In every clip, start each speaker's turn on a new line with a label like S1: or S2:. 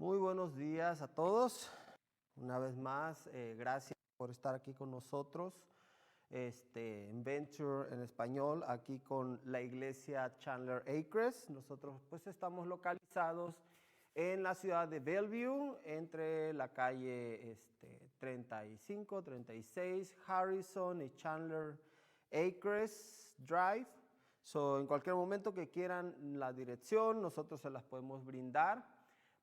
S1: Muy buenos días a todos. Una vez más, gracias por estar aquí con nosotros. En Venture en español, aquí con la iglesia Chandler Acres. Nosotros pues estamos localizados en la ciudad de Bellevue, entre la calle 35, 36, Harrison y Chandler Acres Drive. En cualquier momento que quieran la dirección, nosotros se las podemos brindar.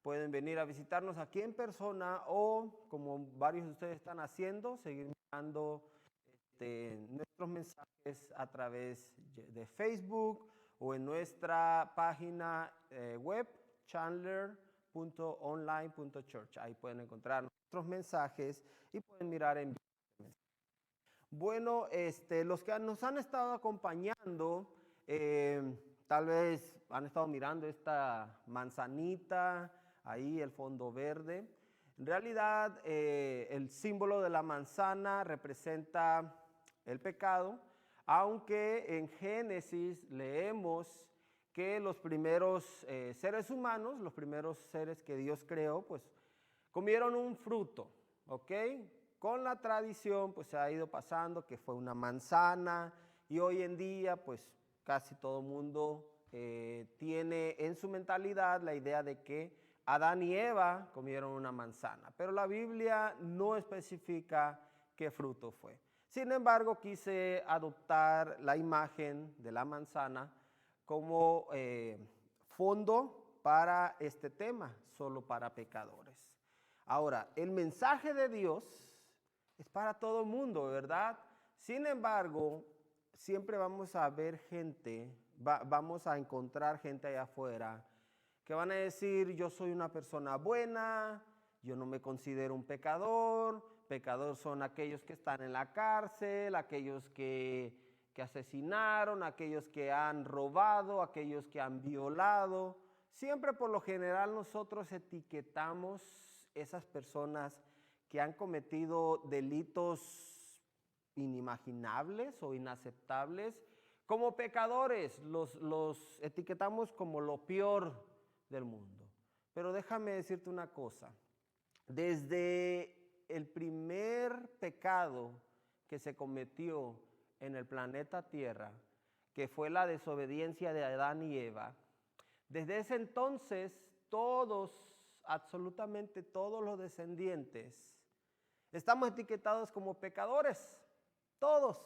S1: Pueden venir a visitarnos aquí en persona o, como varios de ustedes están haciendo, seguir mirando nuestros mensajes a través de Facebook o en nuestra página web chandler.online.church. Ahí pueden encontrar nuestros mensajes y pueden mirar en vivo. Bueno, los que nos han estado acompañando, tal vez han estado mirando esta manzanita, ahí el fondo verde. En realidad, el símbolo de la manzana representa el pecado, aunque en Génesis leemos que los primeros seres humanos, los primeros seres que Dios creó, pues comieron un fruto, ¿ok? Con la tradición, pues se ha ido pasando que fue una manzana y hoy en día, pues casi todo mundo tiene en su mentalidad la idea de que Adán y Eva comieron una manzana, pero la Biblia no especifica qué fruto fue. Sin embargo, quise adoptar la imagen de la manzana como fondo para este tema, solo para pecadores. Ahora, el mensaje de Dios es para todo el mundo, ¿verdad? Sin embargo, siempre vamos a ver gente, vamos a encontrar gente allá afuera que van a decir: yo soy una persona buena, yo no me considero un pecador. Pecadores son aquellos que están en la cárcel, aquellos que asesinaron, aquellos que han robado, aquellos que han violado. Siempre, por lo general, nosotros etiquetamos esas personas que han cometido delitos inimaginables o inaceptables como pecadores. Los etiquetamos como lo peor del mundo. Pero déjame decirte una cosa. Desde el primer pecado que se cometió en el planeta Tierra, que fue la desobediencia de Adán y Eva, desde ese entonces todos, absolutamente todos los descendientes, estamos etiquetados como pecadores. Todos.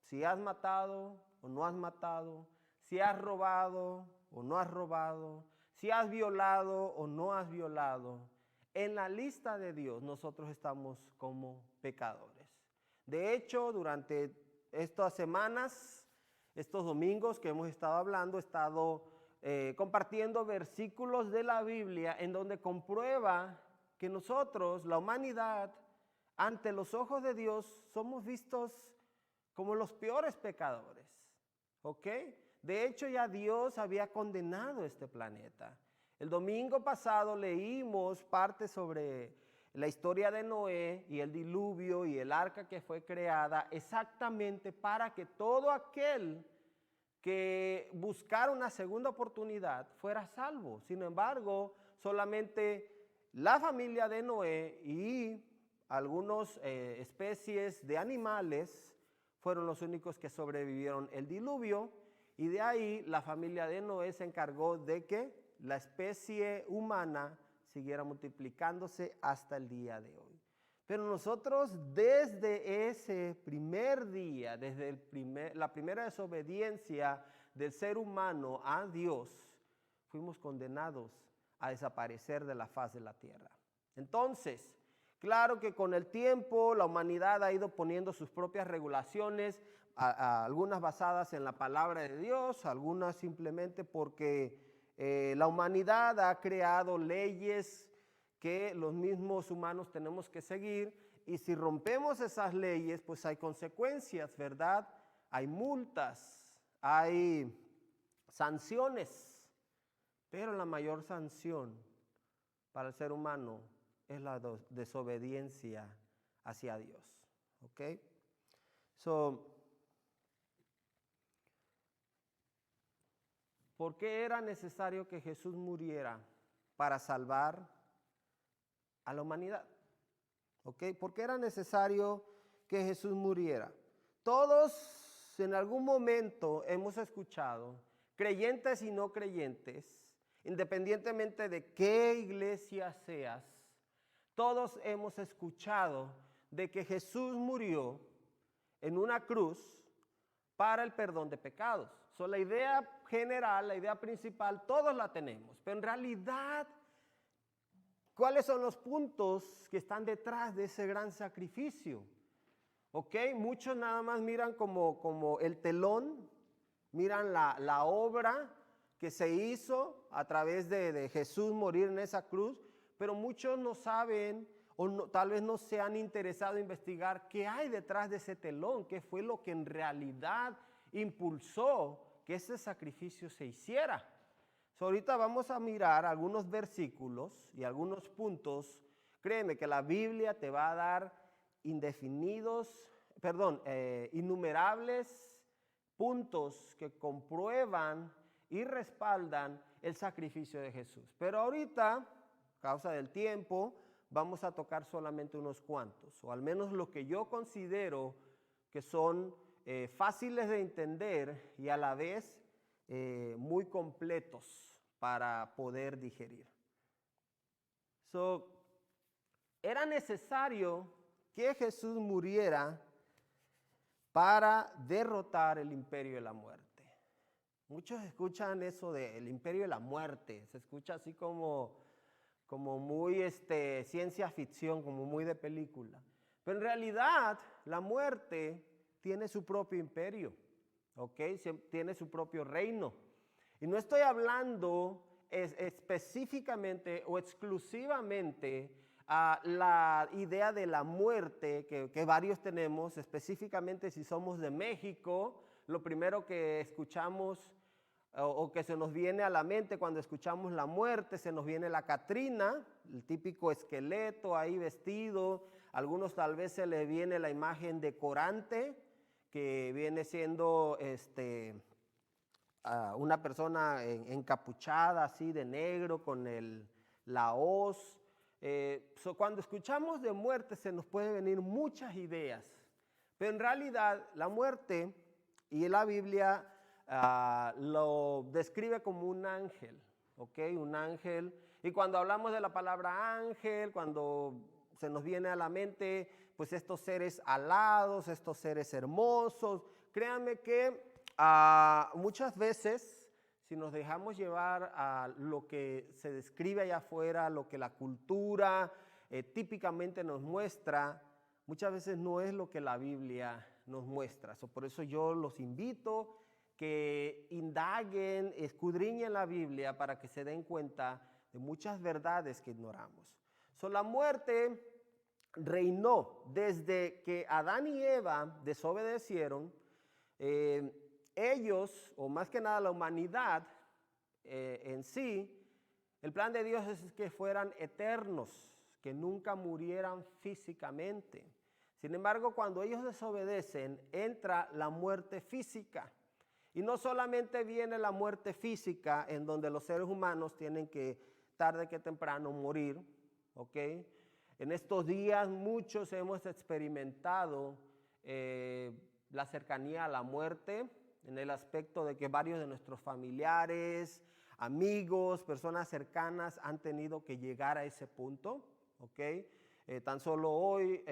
S1: Si has matado o no has matado, si has robado o no has robado, si has violado o no has violado, en la lista de Dios nosotros estamos como pecadores. De hecho, durante estas semanas, estos domingos que hemos estado hablando, he estado compartiendo versículos de la Biblia en donde comprueba que nosotros, la humanidad, ante los ojos de Dios, somos vistos como los peores pecadores, ¿ok? De hecho, ya Dios había condenado este planeta. El domingo pasado leímos parte sobre la historia de Noé y el diluvio y el arca que fue creada exactamente para que todo aquel que buscara una segunda oportunidad fuera salvo. Sin embargo, solamente la familia de Noé y algunas especies de animales fueron los únicos que sobrevivieron el diluvio, y de ahí la familia de Noé se encargó de que la especie humana siguiera multiplicándose hasta el día de hoy. Pero nosotros desde ese primer día, desde la primera desobediencia del ser humano a Dios, fuimos condenados a desaparecer de la faz de la tierra. Entonces, claro que con el tiempo la humanidad ha ido poniendo sus propias regulaciones, algunas basadas en la palabra de Dios, algunas simplemente porque la humanidad ha creado leyes que los mismos humanos tenemos que seguir, y si rompemos esas leyes, pues hay consecuencias, ¿verdad? Hay multas, hay sanciones, pero la mayor sanción para el ser humano es la desobediencia hacia Dios, ¿ok? ¿Por qué era necesario que Jesús muriera para salvar a la humanidad? ¿Ok? ¿Por qué era necesario que Jesús muriera? Todos en algún momento hemos escuchado, creyentes y no creyentes, independientemente de qué iglesia seas, todos hemos escuchado de que Jesús murió en una cruz para el perdón de pecados. So, la idea general, la idea principal, todos la tenemos, pero en realidad, ¿cuáles son los puntos que están detrás de ese gran sacrificio? ¿Ok? Muchos nada más miran como el telón, miran la obra que se hizo a través de Jesús morir en esa cruz, pero muchos no saben o no, tal vez no se han interesado en investigar qué hay detrás de ese telón, qué fue lo que en realidad impulsó que ese sacrificio se hiciera. So, ahorita vamos a mirar algunos versículos y algunos puntos. Créeme que la Biblia te va a dar innumerables puntos que comprueban y respaldan el sacrificio de Jesús. Pero ahorita, a causa del tiempo, vamos a tocar solamente unos cuantos, o al menos lo que yo considero que son fáciles de entender y a la vez muy completos para poder digerir. So, era necesario que Jesús muriera para derrotar el imperio de la muerte. Muchos escuchan eso del imperio de la muerte, se escucha así como muy ciencia ficción, como muy de película. Pero en realidad la muerte tiene su propio imperio, ¿ok? Tiene su propio reino. Y no estoy hablando específicamente o exclusivamente a la idea de la muerte que varios tenemos, específicamente si somos de México. Lo primero que escuchamos o que se nos viene a la mente cuando escuchamos la muerte, se nos viene la Catrina, el típico esqueleto ahí vestido. Algunos tal vez se les viene la imagen de Corante, que viene siendo una persona encapuchada así de negro con la hoz. Cuando escuchamos de muerte se nos pueden venir muchas ideas, pero en realidad la muerte y la Biblia lo describe como un ángel, ¿ok? Un ángel. Y cuando hablamos de la palabra ángel, cuando se nos viene a la mente, pues estos seres alados, estos seres hermosos, créanme que muchas veces, si nos dejamos llevar a lo que se describe allá afuera, lo que la cultura típicamente nos muestra, muchas veces no es lo que la Biblia nos muestra. Por eso yo los invito que indaguen, escudriñen la Biblia para que se den cuenta de muchas verdades que ignoramos. La muerte reinó desde que Adán y Eva desobedecieron. Ellos, o más que nada la humanidad en sí, el plan de Dios es que fueran eternos, que nunca murieran físicamente. Sin embargo, cuando ellos desobedecen, entra la muerte física. Y no solamente viene la muerte física, en donde los seres humanos tienen que, tarde que temprano, morir, ¿ok? En estos días muchos hemos experimentado la cercanía a la muerte, en el aspecto de que varios de nuestros familiares, amigos, personas cercanas han tenido que llegar a ese punto, ¿ok? Tan solo hoy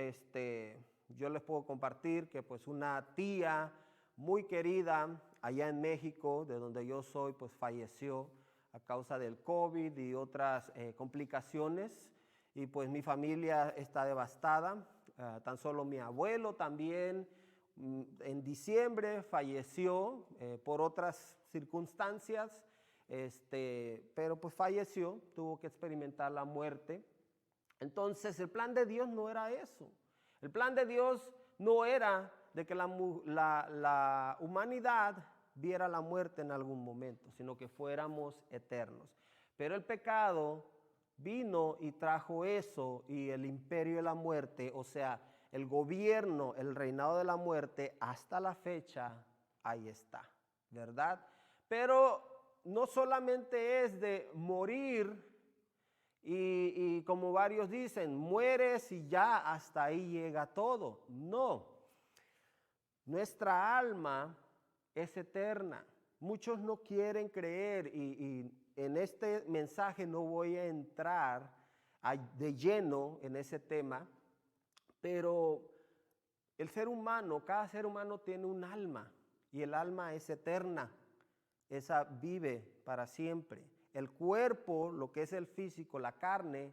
S1: yo les puedo compartir que pues una tía muy querida allá en México, de donde yo soy, pues falleció a causa del COVID y otras complicaciones, y pues mi familia está devastada. Tan solo mi abuelo también en diciembre falleció por otras circunstancias, pero pues falleció, tuvo que experimentar la muerte. Entonces el plan de Dios no era eso. El plan de Dios no era de que la humanidad viera la muerte en algún momento, sino que fuéramos eternos. Pero el pecado vino y trajo eso, y el imperio de la muerte, o sea, el gobierno, el reinado de la muerte, hasta la fecha, ahí está, ¿verdad? Pero no solamente es de morir y como varios dicen, mueres y ya hasta ahí llega todo. No, nuestra alma es eterna. Muchos no quieren creer y en este mensaje no voy a entrar de lleno en ese tema, pero el ser humano, cada ser humano tiene un alma y el alma es eterna. Esa vive para siempre. El cuerpo, lo que es el físico, la carne,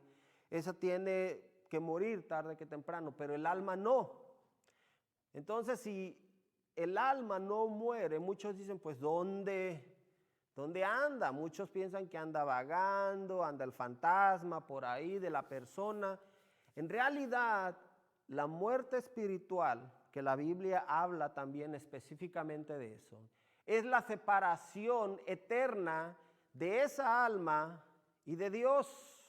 S1: esa tiene que morir tarde que temprano, pero el alma no. Entonces, si el alma no muere, muchos dicen, pues, ¿dónde anda? Muchos piensan que anda vagando, anda el fantasma por ahí de la persona. En realidad, la muerte espiritual, que la Biblia habla también específicamente de eso, es la separación eterna de esa alma y de Dios.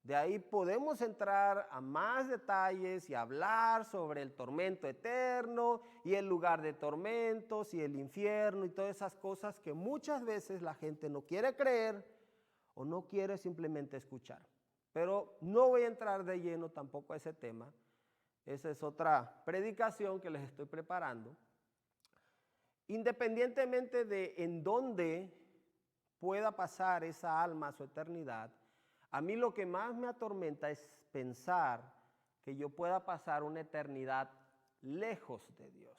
S1: De ahí podemos entrar a más detalles y hablar sobre el tormento eterno y el lugar de tormentos y el infierno y todas esas cosas que muchas veces la gente no quiere creer o no quiere simplemente escuchar. Pero no voy a entrar de lleno tampoco a ese tema. Esa es otra predicación que les estoy preparando. Independientemente de en dónde pueda pasar esa alma a su eternidad, a mí lo que más me atormenta es pensar que yo pueda pasar una eternidad lejos de Dios.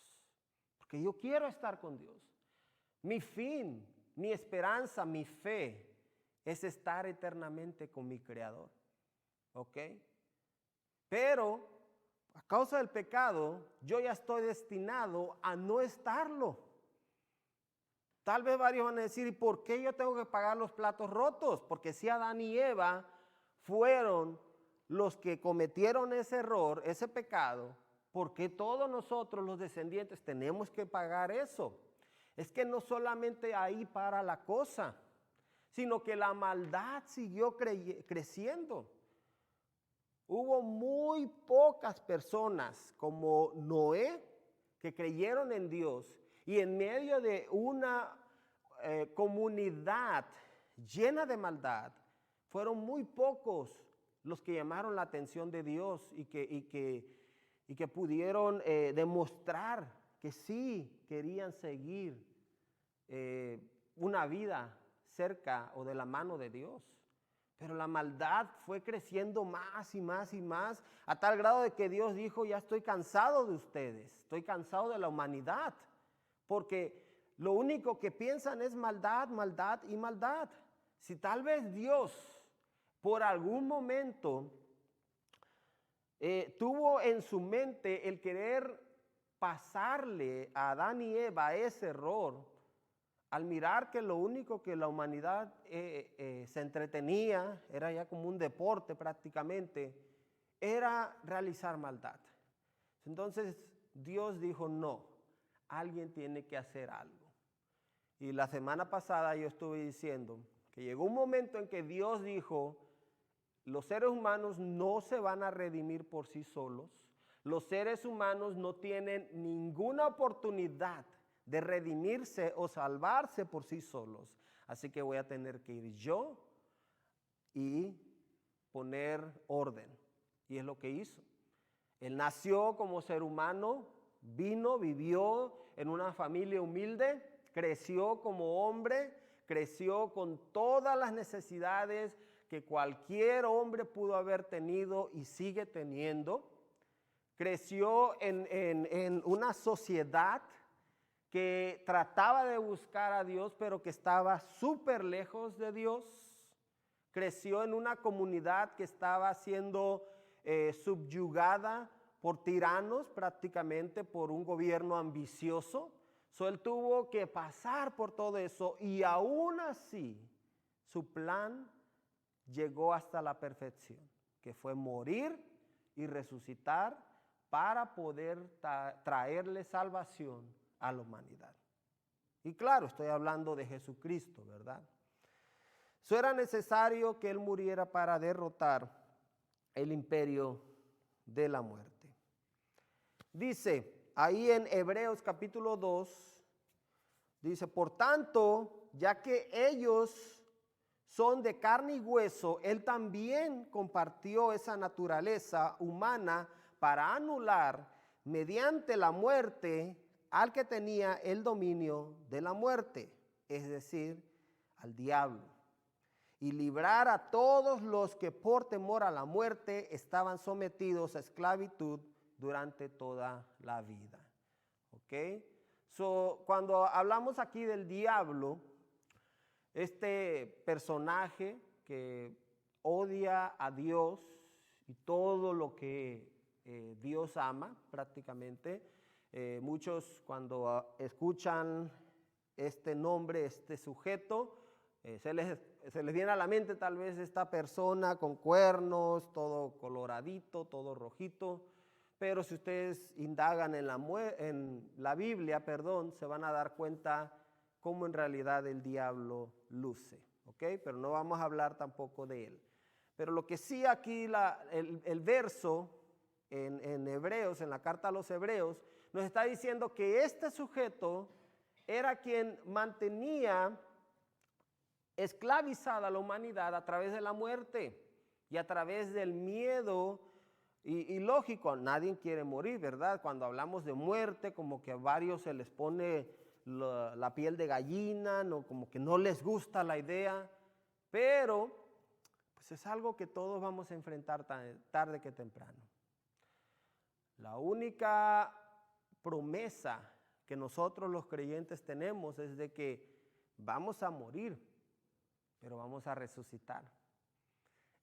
S1: Porque yo quiero estar con Dios. Mi fin, mi esperanza, mi fe es estar eternamente con mi Creador. ¿Ok? Pero a causa del pecado, yo ya estoy destinado a no estarlo. Tal vez varios van a decir, ¿y por qué yo tengo que pagar los platos rotos? Porque si Adán y Eva fueron los que cometieron ese error, ese pecado, ¿por qué todos nosotros los descendientes tenemos que pagar eso? Es que no solamente ahí para la cosa, sino que la maldad siguió creciendo. Hubo muy pocas personas como Noé que creyeron en Dios y en medio de una comunidad llena de maldad, fueron muy pocos los que llamaron la atención de Dios y que pudieron demostrar que sí querían seguir una vida cerca o de la mano de Dios. Pero la maldad fue creciendo más y más y más, a tal grado de que Dios dijo, ya estoy cansado de ustedes, estoy cansado de la humanidad, porque lo único que piensan es maldad, maldad y maldad. Si tal vez Dios por algún momento tuvo en su mente el querer pasarle a Adán y Eva ese error, al mirar que lo único que la humanidad se entretenía, era ya como un deporte prácticamente, era realizar maldad. Entonces Dios dijo, no, alguien tiene que hacer algo. Y la semana pasada yo estuve diciendo que llegó un momento en que Dios dijo, los seres humanos no se van a redimir por sí solos, los seres humanos no tienen ninguna oportunidad de redimirse o salvarse por sí solos. Así que voy a tener que ir yo y poner orden. Y es lo que hizo. Él nació como ser humano, vino, vivió en una familia humilde, creció como hombre, creció con todas las necesidades que cualquier hombre pudo haber tenido y sigue teniendo. Creció en una sociedad que trataba de buscar a Dios, pero que estaba súper lejos de Dios. Creció en una comunidad que estaba siendo subyugada por tiranos, prácticamente por un gobierno ambicioso. Él tuvo que pasar por todo eso y aún así su plan llegó hasta la perfección, que fue morir y resucitar para poder traerle salvación a la humanidad. Y claro, estoy hablando de Jesucristo, ¿verdad? Eso era necesario que Él muriera para derrotar el imperio de la muerte. Dice ahí en Hebreos capítulo 2, Dice, por tanto, ya que ellos son de carne y hueso, él también compartió esa naturaleza humana para anular mediante la muerte al que tenía el dominio de la muerte, es decir, al diablo, y librar a todos los que por temor a la muerte estaban sometidos a esclavitud durante toda la vida. ¿Ok? Cuando hablamos aquí del diablo, este personaje que odia a Dios y todo lo que Dios ama prácticamente, muchos cuando escuchan este nombre, este sujeto, se les viene a la mente tal vez esta persona con cuernos, todo coloradito, todo rojito, pero si ustedes indagan en la Biblia, se van a dar cuenta cómo en realidad el diablo luce, ¿ok? Pero no vamos a hablar tampoco de él. Pero lo que sí aquí el verso en Hebreos, en la carta a los Hebreos, nos está diciendo que este sujeto era quien mantenía esclavizada a la humanidad a través de la muerte y a través del miedo. Y lógico, nadie quiere morir, ¿verdad? Cuando hablamos de muerte, como que a varios se les pone la piel de gallina, no, como que no les gusta la idea, pero pues es algo que todos vamos a enfrentar tarde que temprano. La única promesa que nosotros los creyentes tenemos es de que vamos a morir, pero vamos a resucitar.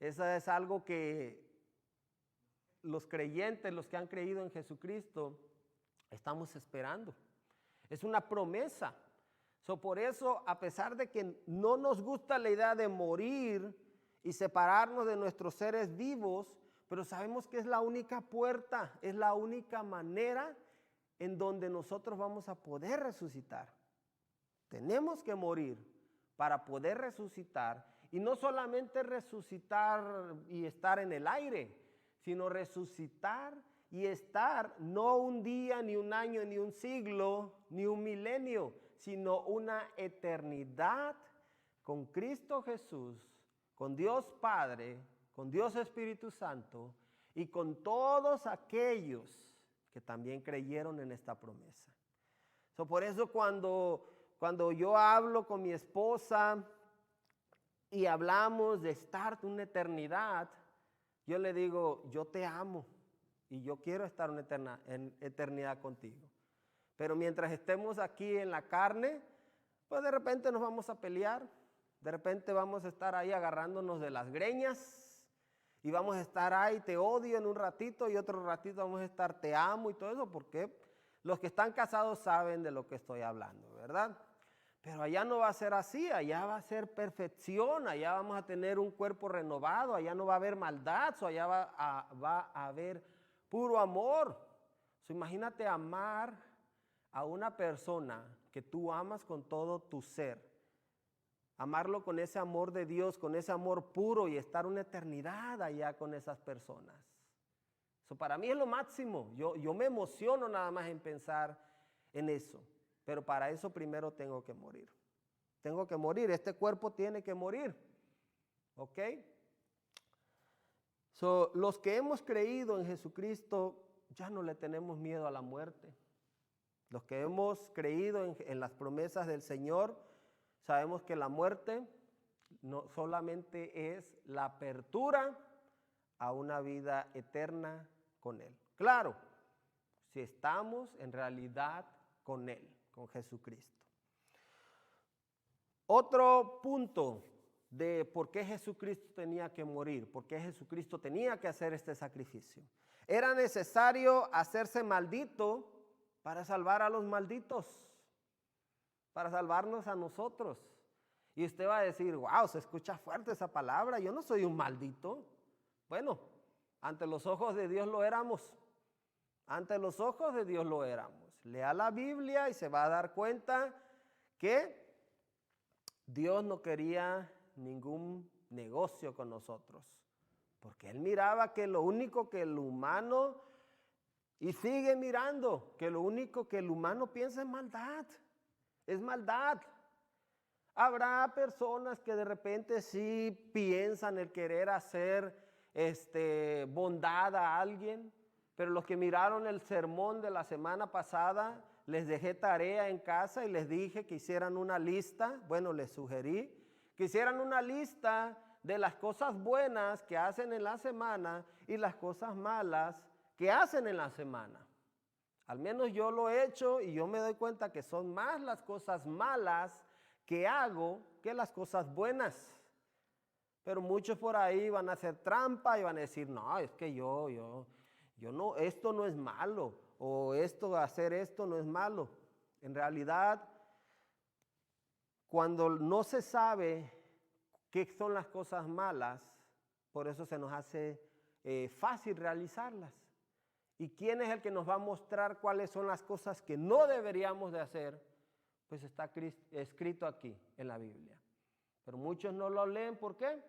S1: Eso es algo que los creyentes, los que han creído en Jesucristo, estamos esperando. Es una promesa. Por eso, a pesar de que no nos gusta la idea de morir y separarnos de nuestros seres vivos, pero sabemos que es la única puerta, es la única manera en donde nosotros vamos a poder resucitar. Tenemos que morir para poder resucitar, y no solamente resucitar y estar en el aire, sino resucitar y estar no un día, ni un año, ni un siglo, ni un milenio, sino una eternidad con Cristo Jesús, con Dios Padre, con Dios Espíritu Santo y con todos aquellos que también creyeron en esta promesa. Por eso cuando yo hablo con mi esposa y hablamos de estar una eternidad, yo le digo, yo te amo y yo quiero estar en eternidad contigo. Pero mientras estemos aquí en la carne, pues de repente nos vamos a pelear, de repente vamos a estar ahí agarrándonos de las greñas y vamos a estar ahí, te odio en un ratito y otro ratito vamos a estar, te amo y todo eso, porque los que están casados saben de lo que estoy hablando, ¿verdad? Pero allá no va a ser así, allá va a ser perfección, allá vamos a tener un cuerpo renovado, allá no va a haber maldad, allá va a haber puro amor. Imagínate amar a una persona que tú amas con todo tu ser, amarlo con ese amor de Dios, con ese amor puro y estar una eternidad allá con esas personas. Eso para mí es lo máximo, yo me emociono nada más en pensar en eso. Pero para eso primero tengo que morir. Tengo que morir, este cuerpo tiene que morir. ¿Ok? Los que hemos creído en Jesucristo ya no le tenemos miedo a la muerte. Los que hemos creído en las promesas del Señor, sabemos que la muerte no solamente es la apertura a una vida eterna con Él. Claro, si estamos en realidad con Él, con Jesucristo. Otro punto de por qué Jesucristo tenía que morir, por qué Jesucristo tenía que hacer este sacrificio. Era necesario hacerse maldito para salvar a los malditos, para salvarnos a nosotros. Y usted va a decir, wow, se escucha fuerte esa palabra, yo no soy un maldito. Bueno, ante los ojos de Dios lo éramos. Ante los ojos de Dios lo éramos. Lea la Biblia y se va a dar cuenta que Dios no quería ningún negocio con nosotros, porque Él miraba que lo único que el humano, y sigue mirando, que lo único que el humano piensa es maldad. Es maldad. Habrá personas que de repente sí piensan el querer hacer bondad a alguien, pero los que miraron el sermón de la semana pasada, les dejé tarea en casa y les dije que hicieran una lista, bueno, les sugerí que hicieran una lista de las cosas buenas que hacen en la semana y las cosas malas que hacen en la semana. Al menos yo lo he hecho y yo me doy cuenta que son más las cosas malas que hago que las cosas buenas. Pero muchos por ahí van a hacer trampa y van a decir, no, es que yo no, esto no es malo, o hacer esto no es malo. En realidad, cuando no se sabe qué son las cosas malas, por eso se nos hace fácil realizarlas. ¿Y quién es el que nos va a mostrar cuáles son las cosas que no deberíamos de hacer? Pues está escrito aquí en la Biblia. Pero muchos no lo leen, ¿por qué?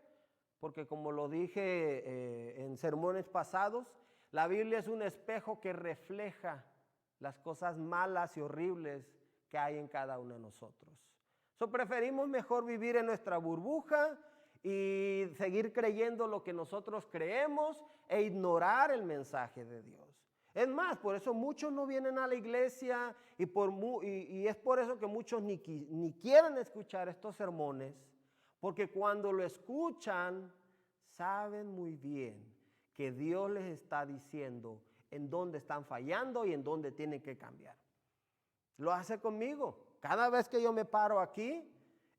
S1: Porque como lo dije en sermones pasados, la Biblia es un espejo que refleja las cosas malas y horribles que hay en cada uno de nosotros. Preferimos mejor vivir en nuestra burbuja y seguir creyendo lo que nosotros creemos e ignorar el mensaje de Dios. Es más, por eso muchos no vienen a la iglesia y es por eso que muchos ni quieren escuchar estos sermones, porque cuando lo escuchan, saben muy bien que Dios les está diciendo en dónde están fallando y en dónde tienen que cambiar. Lo hace conmigo. Cada vez que yo me paro aquí,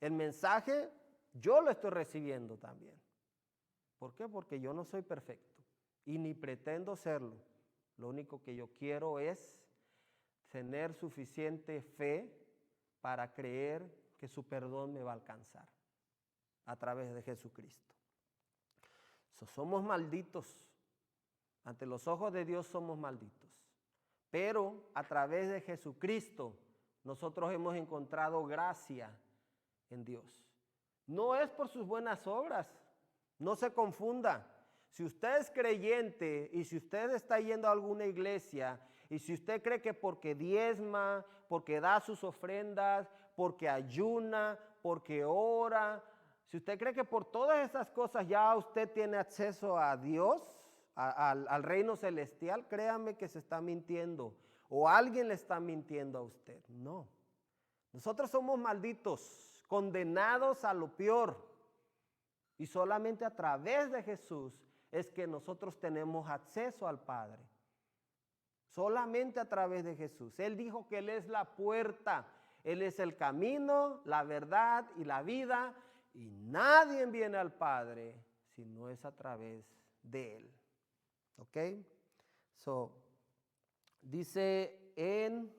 S1: el mensaje yo lo estoy recibiendo también. ¿Por qué? Porque yo no soy perfecto y ni pretendo serlo. Lo único que yo quiero es tener suficiente fe para creer que su perdón me va a alcanzar a través de Jesucristo. Somos malditos. Ante los ojos de Dios somos malditos. Pero a través de Jesucristo nosotros hemos encontrado gracia en Dios. No es por sus buenas obras. No se confunda. Si usted es creyente y si usted está yendo a alguna iglesia y si usted cree que porque diezma, porque da sus ofrendas, porque ayuna, porque ora, si usted cree que por todas esas cosas ya usted tiene acceso a Dios, al reino celestial, créame que se está mintiendo o alguien le está mintiendo a usted. No. Nosotros somos malditos, condenados a lo peor y solamente a través de Jesús es que nosotros tenemos acceso al Padre. Solamente a través de Jesús. Él dijo que Él es la puerta, Él es el camino, la verdad y la vida y nadie viene al Padre si no es a través de Él. ¿Ok? Dice en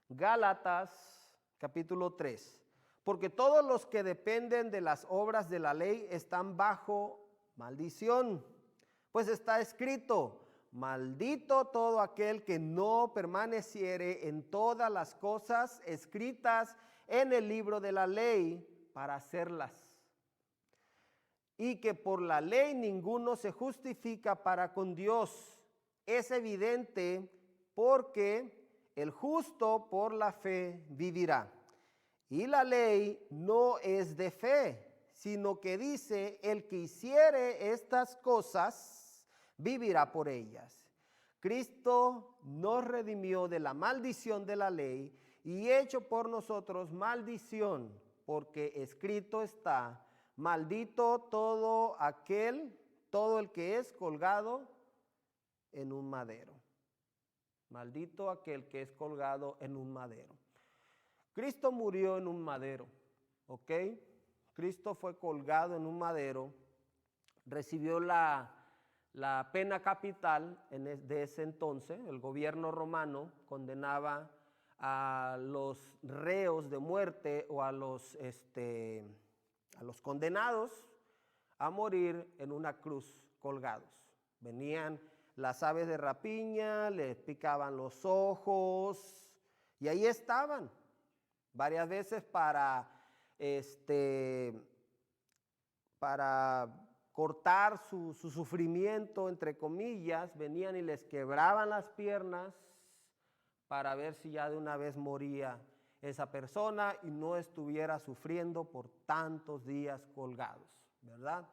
S1: Gálatas capítulo 3, porque todos los que dependen de las obras de la ley están bajo maldición, pues está escrito, maldito todo aquel que no permaneciere en todas las cosas escritas en el libro de la ley para hacerlas. Y que por la ley ninguno se justifica para con Dios. Es evidente porque el justo por la fe vivirá. Y la ley no es de fe, sino que dice, el que hiciere estas cosas, vivirá por ellas. Cristo nos redimió de la maldición de la ley y hecho por nosotros maldición, porque escrito está, maldito todo el que es colgado en un madero. Maldito aquel que es colgado en un madero. Cristo murió en un madero, ¿ok? Cristo fue colgado en un madero, recibió la pena capital de ese entonces. El gobierno romano condenaba a los reos de muerte o a los condenados a morir en una cruz colgados. Venían las aves de rapiña, les picaban los ojos y ahí estaban varias veces para cortar su sufrimiento, entre comillas. Venían y les quebraban las piernas para ver si ya de una vez moría esa persona y no estuviera sufriendo por tantos días colgados, ¿verdad?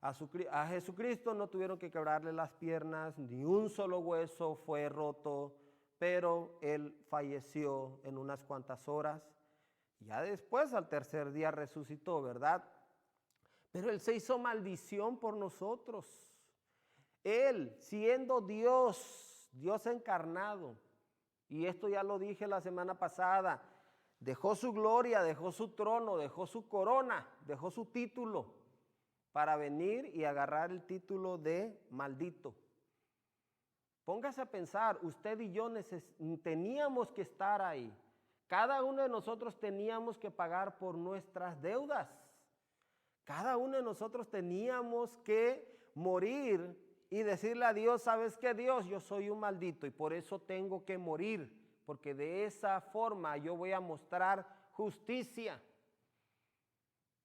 S1: A Jesucristo no tuvieron que quebrarle las piernas, ni un solo hueso fue roto, pero Él falleció en unas cuantas horas. Ya después, al tercer día, resucitó, ¿verdad? Pero Él se hizo maldición por nosotros. Él, siendo Dios, Dios encarnado, y esto ya lo dije la semana pasada, dejó su gloria, dejó su trono, dejó su corona, dejó su título para venir y agarrar el título de maldito. Póngase a pensar, usted y yo teníamos que estar ahí. Cada uno de nosotros teníamos que pagar por nuestras deudas. Cada uno de nosotros teníamos que morir y decirle a Dios, ¿sabes qué, Dios? Yo soy un maldito y por eso tengo que morir, porque de esa forma yo voy a mostrar justicia.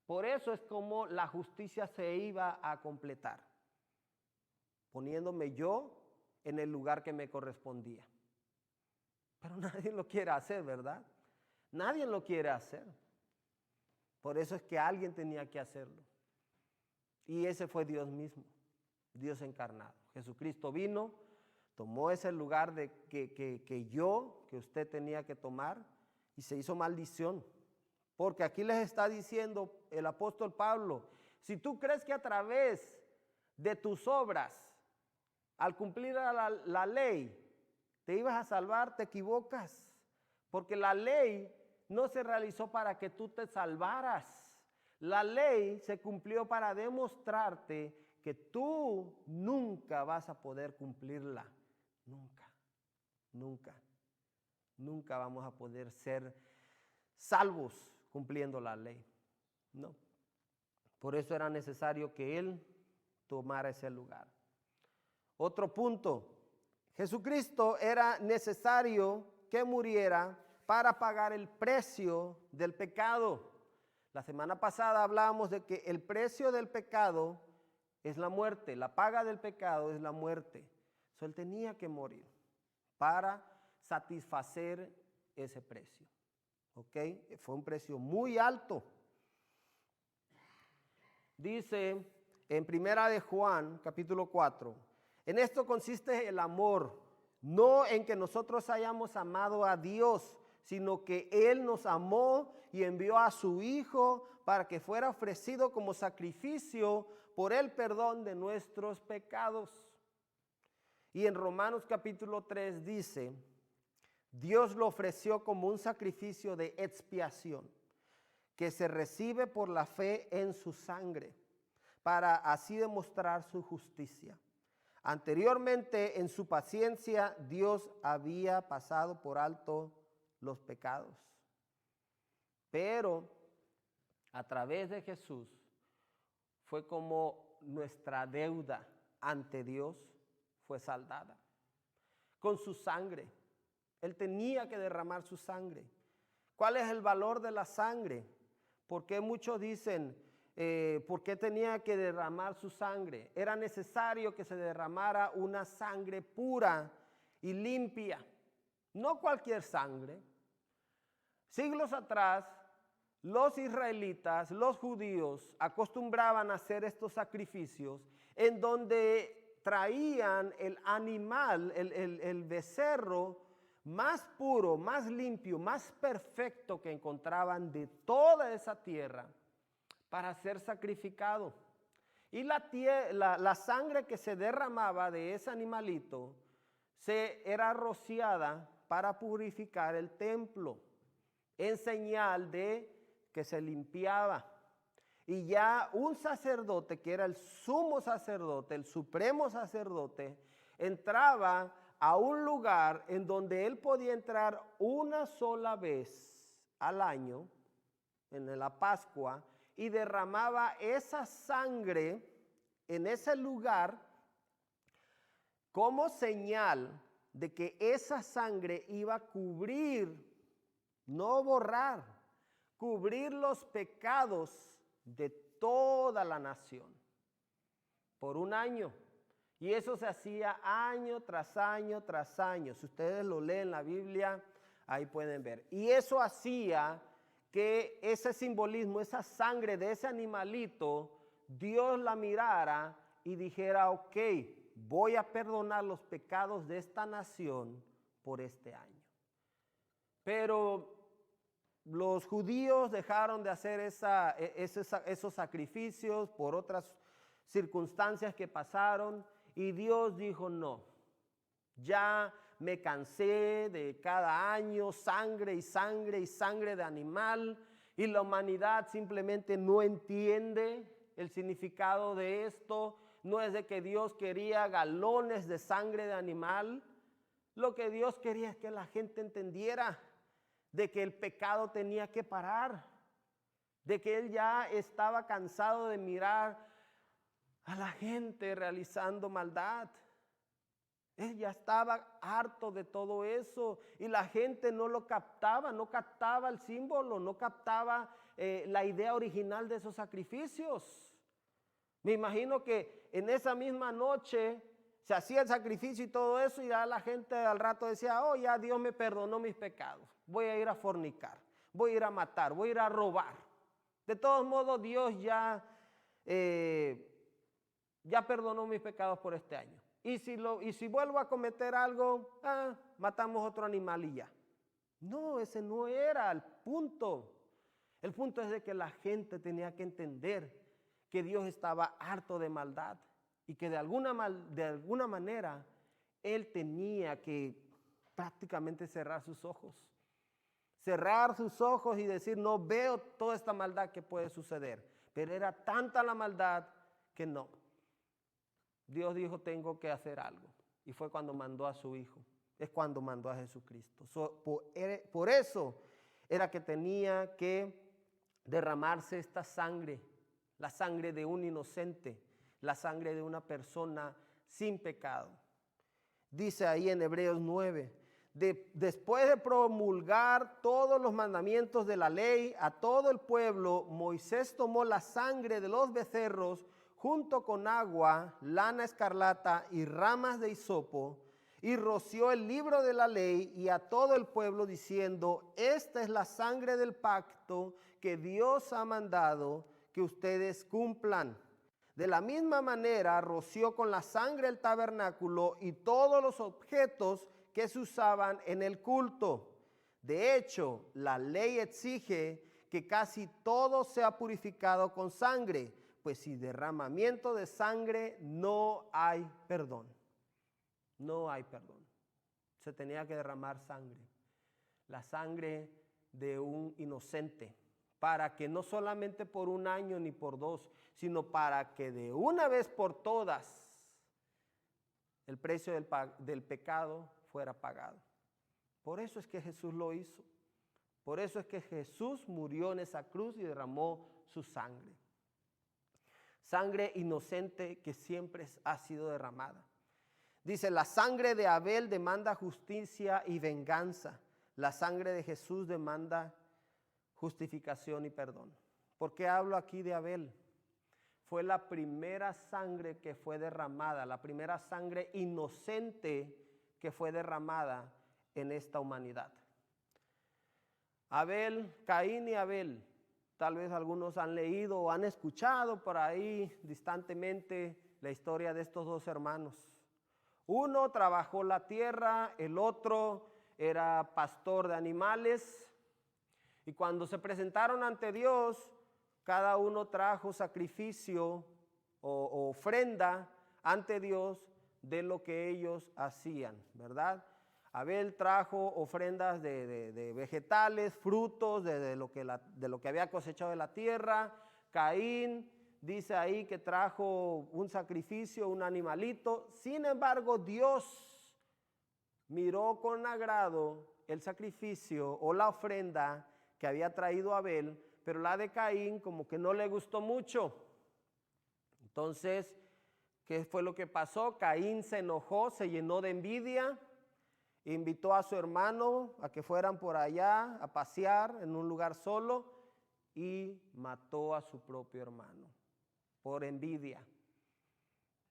S1: Por eso es como la justicia se iba a completar, poniéndome yo en el lugar que me correspondía. Pero nadie lo quiere hacer, ¿verdad? Nadie lo quiere hacer. Por eso es que alguien tenía que hacerlo. Y ese fue Dios mismo, Dios encarnado. Jesucristo vino, tomó ese lugar que usted tenía que tomar y se hizo maldición. Porque aquí les está diciendo el apóstol Pablo, si tú crees que a través de tus obras, al cumplir la ley, te ibas a salvar, te equivocas. Porque la ley no se realizó para que tú te salvaras. La ley se cumplió para demostrarte que tú nunca vas a poder cumplirla. Nunca, nunca, nunca vamos a poder ser salvos cumpliendo la ley. No. Por eso era necesario que Él tomara ese lugar. Otro punto, Jesucristo era necesario que muriera para pagar el precio del pecado. La semana pasada hablábamos de que el precio del pecado es la muerte, la paga del pecado es la muerte. So, Él tenía que morir para satisfacer ese precio. ¿Ok? Fue un precio muy alto. Dice en Primera de Juan, capítulo 4, en esto consiste el amor, no en que nosotros hayamos amado a Dios, sino que Él nos amó y envió a su Hijo para que fuera ofrecido como sacrificio por el perdón de nuestros pecados. Y en Romanos capítulo 3 dice, Dios lo ofreció como un sacrificio de expiación, que se recibe por la fe en su sangre, para así demostrar su justicia. Anteriormente, en su paciencia, Dios había pasado por alto los pecados. Pero a través de Jesús fue como nuestra deuda ante Dios fue saldada. Con su sangre. Él tenía que derramar su sangre. ¿Cuál es el valor de la sangre? Porque muchos dicen, ¿por qué tenía que derramar su sangre? Era necesario que se derramara una sangre pura y limpia. No cualquier sangre. Siglos atrás, los israelitas, los judíos, acostumbraban a hacer estos sacrificios en donde traían el animal, el becerro más puro, más limpio, más perfecto que encontraban de toda esa tierra para ser sacrificado. Y la sangre que se derramaba de ese animalito era rociada para purificar el templo, en señal de que se limpiaba. Y ya un sacerdote, que era el sumo sacerdote, el supremo sacerdote, entraba a un lugar en donde él podía entrar una sola vez al año, en la Pascua, y derramaba esa sangre en ese lugar como señal de que esa sangre iba a cubrir, no borrar, cubrir los pecados de toda la nación por un año. Y eso se hacía año tras año tras año. Si ustedes lo leen en la Biblia, Ahí pueden ver. Y eso hacía que ese simbolismo, esa sangre de ese animalito, Dios la mirara y dijera, ok, voy a perdonar los pecados de esta nación por este año. Pero los judíos dejaron de hacer esos sacrificios por otras circunstancias que pasaron y Dios dijo, no, ya me cansé de cada año sangre y sangre y sangre de animal y la humanidad simplemente no entiende el significado de esto. No es de que Dios quería galones de sangre de animal. Lo que Dios quería es que la gente entendiera de que el pecado tenía que parar, de que Él ya estaba cansado de mirar a la gente realizando maldad. Él ya estaba harto de todo eso y la gente no lo captaba, no captaba el símbolo, no captaba la idea original de esos sacrificios. Me imagino que en esa misma noche se hacía el sacrificio y todo eso y ya la gente al rato decía, oh, ya Dios me perdonó mis pecados, voy a ir a fornicar, voy a ir a matar, voy a ir a robar. De todos modos Dios ya perdonó mis pecados por este año. Y si vuelvo a cometer algo, matamos otro animal y ya. No, ese no era el punto. El punto es de que la gente tenía que entender que Dios estaba harto de maldad y que de alguna manera Él tenía que prácticamente cerrar sus ojos. Cerrar sus ojos y decir, no veo toda esta maldad que puede suceder. Pero era tanta la maldad que no. Dios dijo, tengo que hacer algo. Y fue cuando mandó a su Hijo. Es cuando mandó a Jesucristo. Por eso era que tenía que derramarse esta sangre. La sangre de un inocente. La sangre de una persona sin pecado. Dice ahí en Hebreos 9. Después de promulgar todos los mandamientos de la ley a todo el pueblo, Moisés tomó la sangre de los becerros junto con agua, lana escarlata y ramas de hisopo, y roció el libro de la ley y a todo el pueblo diciendo, esta es la sangre del pacto que Dios ha mandado que ustedes cumplan. De la misma manera roció con la sangre el tabernáculo y todos los objetos que se usaban en el culto. De hecho, la ley exige que casi todo sea purificado con sangre, pues sin derramamiento de sangre no hay perdón. No hay perdón. Se tenía que derramar sangre. La sangre de un inocente. Para que no solamente por un año ni por dos, sino para que de una vez por todas el precio del pecado fuera pagado. Por eso es que Jesús lo hizo. Por eso es que Jesús murió en esa cruz y derramó su sangre. Sangre inocente que siempre ha sido derramada. Dice, la sangre de Abel demanda justicia y venganza. La sangre de Jesús demanda justificación y perdón. ¿Por qué hablo aquí de Abel? Fue la primera sangre que fue derramada, la primera sangre inocente que fue derramada en esta humanidad. Abel, Caín y Abel. Tal vez algunos han leído o han escuchado por ahí distantemente la historia de estos dos hermanos. Uno trabajó la tierra, el otro era pastor de animales. Y cuando se presentaron ante Dios, cada uno trajo sacrificio o ofrenda ante Dios de lo que ellos hacían, ¿verdad? Abel trajo ofrendas de vegetales, frutos, de lo que había cosechado de la tierra. Caín dice ahí que trajo un sacrificio, un animalito. Sin embargo, Dios miró con agrado el sacrificio o la ofrenda que había traído Abel, pero la de Caín como que no le gustó mucho. Entonces, ¿qué fue lo que pasó? Caín se enojó, se llenó de envidia. Invitó a su hermano a que fueran por allá a pasear en un lugar solo y mató a su propio hermano por envidia.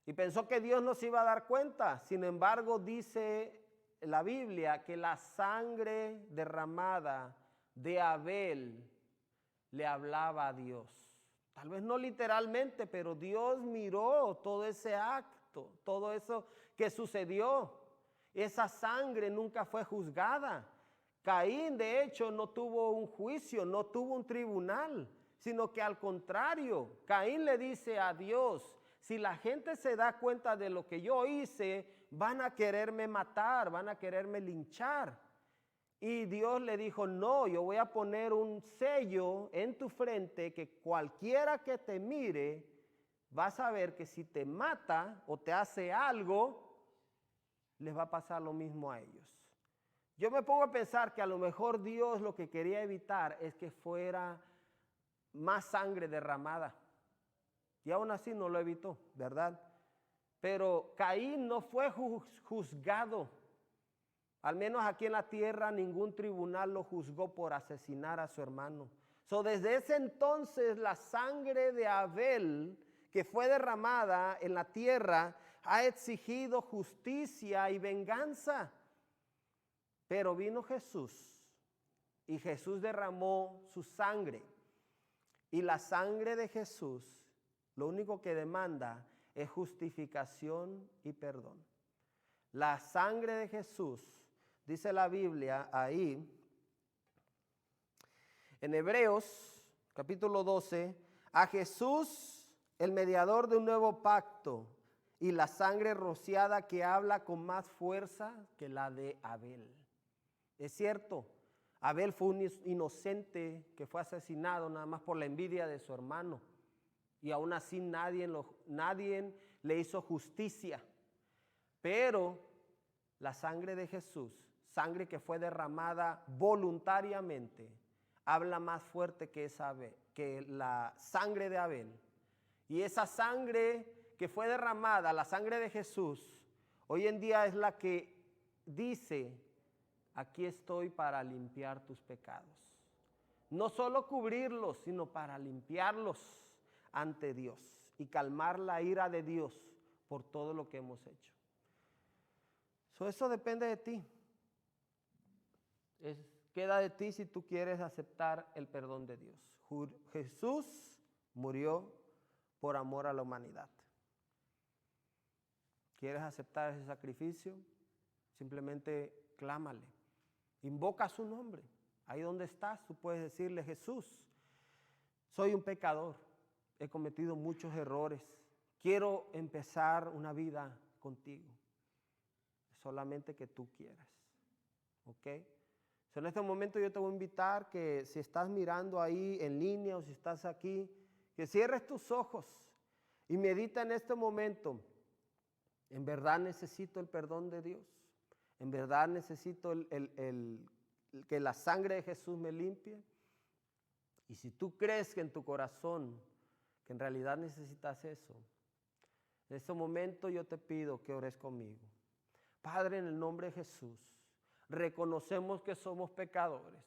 S1: Y pensó que Dios no se iba a dar cuenta. Sin embargo, dice la Biblia que la sangre derramada de Abel le hablaba a Dios. Tal vez no literalmente, pero Dios miró todo ese acto, todo eso que sucedió. Esa sangre nunca fue juzgada. Caín, de hecho, no tuvo un juicio, no tuvo un tribunal, sino que al contrario, Caín le dice a Dios, si la gente se da cuenta de lo que yo hice, van a quererme matar, van a quererme linchar. Y Dios le dijo, no, yo voy a poner un sello en tu frente que cualquiera que te mire va a saber que si te mata o te hace algo, les va a pasar lo mismo a ellos. Yo me pongo a pensar que a lo mejor Dios lo que quería evitar es que fuera más sangre derramada. Y aún así no lo evitó, ¿verdad? Pero Caín no fue juzgado. Al menos aquí en la tierra ningún tribunal lo juzgó por asesinar a su hermano. Desde ese entonces la sangre de Abel que fue derramada en la tierra ha exigido justicia y venganza. Pero vino Jesús y Jesús derramó su sangre. Y la sangre de Jesús lo único que demanda es justificación y perdón. La sangre de Jesús, dice la Biblia ahí, en Hebreos capítulo 12, a Jesús, el mediador de un nuevo pacto, y la sangre rociada que habla con más fuerza que la de Abel. Es cierto, Abel fue un inocente que fue asesinado nada más por la envidia de su hermano. Y aún así nadie le hizo justicia. Pero la sangre de Jesús, sangre que fue derramada voluntariamente, habla más fuerte que la sangre de Abel. Y esa sangre que fue derramada, la sangre de Jesús, hoy en día es la que dice, aquí estoy para limpiar tus pecados. No solo cubrirlos, sino para limpiarlos ante Dios y calmar la ira de Dios por todo lo que hemos hecho. Eso depende de ti. Queda de ti si tú quieres aceptar el perdón de Dios. Jesús murió por amor a la humanidad. ¿Quieres aceptar ese sacrificio? Simplemente clámale. Invoca su nombre. Ahí donde estás, tú puedes decirle, Jesús, soy un pecador. He cometido muchos errores. Quiero empezar una vida contigo. Solamente que tú quieras. ¿Ok? En este momento yo te voy a invitar que si estás mirando ahí en línea o si estás aquí, que cierres tus ojos y medita en este momento. ¿En verdad necesito el perdón de Dios? ¿En verdad necesito que la sangre de Jesús me limpie? Y si tú crees que en tu corazón, que en realidad necesitas eso, en este momento yo te pido que ores conmigo. Padre, en el nombre de Jesús, reconocemos que somos pecadores,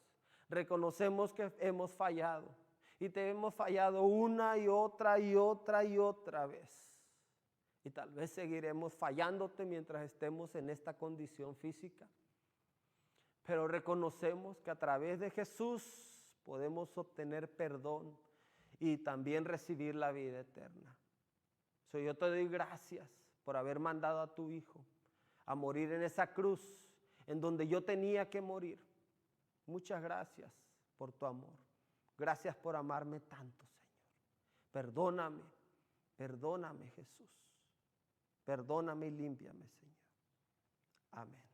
S1: reconocemos que hemos fallado y te hemos fallado una y otra y otra y otra vez. Y tal vez seguiremos fallándote mientras estemos en esta condición física. Pero reconocemos que a través de Jesús podemos obtener perdón y también recibir la vida eterna. Yo te doy gracias por haber mandado a tu Hijo a morir en esa cruz en donde yo tenía que morir. Muchas gracias por tu amor. Gracias por amarme tanto, Señor. Perdóname, perdóname, Jesús. Perdóname y límpiame, Señor. Amén.